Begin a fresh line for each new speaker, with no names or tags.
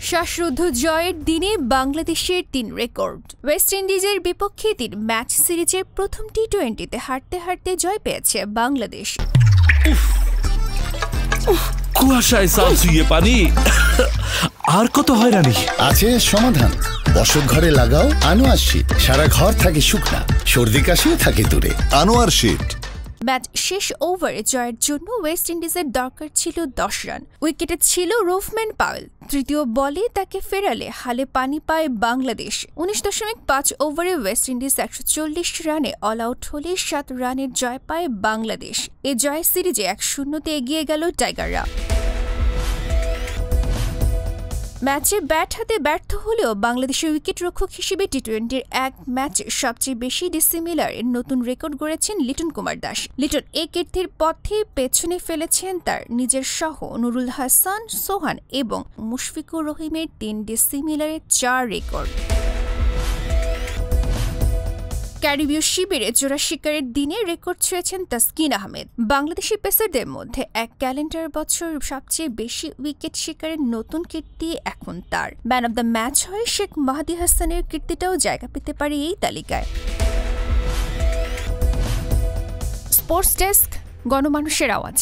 শ্বাসরুদ্ধ জয়ের দিনে বাংলাদেশের ৩ রেকর্ড। ওয়েস্ট ইন্ডিজের বিপক্ষে ৩ ম্যাচ সিরিজের প্রথম টি-20তে হারতে হারতে জয় পেয়েছে বাংলাদেশ।
কুয়াশায় সালসুইয়ে পানি আর কত হয়রানি
আছে সমাধান। বসত ঘরে লাগাও আনোয়ার শীট, সারা ঘর থাকে শুকনা, সর্দি কাশিও থাকে দূরে। আনোয়ার শীট।
ম্যাচ শেষ ওভারে জয়ের জন্য ওয়েস্ট ইন্ডিজের দরকার ছিল ১০ রান। উইকেটে ছিল রোফম্যান পাওয়েল। তৃতীয় বলে তাকে ফেরালে হালে পানি পায় বাংলাদেশ। ১৯.৫ ওভারে ওয়েস্ট ইন্ডিজ ১৪০ রানে অল আউট হলে ৭ রানের জয় পায় বাংলাদেশ। এ জয় সিরিজে ১-০তে এগিয়ে গেল টাইগাররা। ম্যাচে ব্যাট হাতে ব্যর্থ হলেও বাংলাদেশের উইকেটরক্ষক হিসেবে টি-20-র এক ম্যাচে সবচেয়ে বেশি ডিসিমিলারের নতুন রেকর্ড গড়েছেন লিটন কুমার দাস। লিটন এই কীর্তির পথে পেছনে ফেলেছেন তার নিজের সহ নুরুল হাসান, সোহান এবং মুশফিকুর রহিমের ৩ ডিসিমিলারের ৪ রেকর্ড। ক্যারিবীয় শিবিরে জোড়া শিকারের দিনে রেকর্ড ছুঁয়েছেন তাসকিন আহমেদ। বাংলাদেশি পেসারদের মধ্যে এক ক্যালেন্ডার বছর সবচেয়ে বেশি উইকেট শিকারের নতুন কীর্তি এখন তার। ম্যান অব দ্য ম্যাচ হয়ে শেখ মাহদী হাসানের কীর্তিটাও জায়গা পেতে পারে এই তালিকায়। স্পোর্টস ডেস্ক, গণমানুষের আওয়াজ।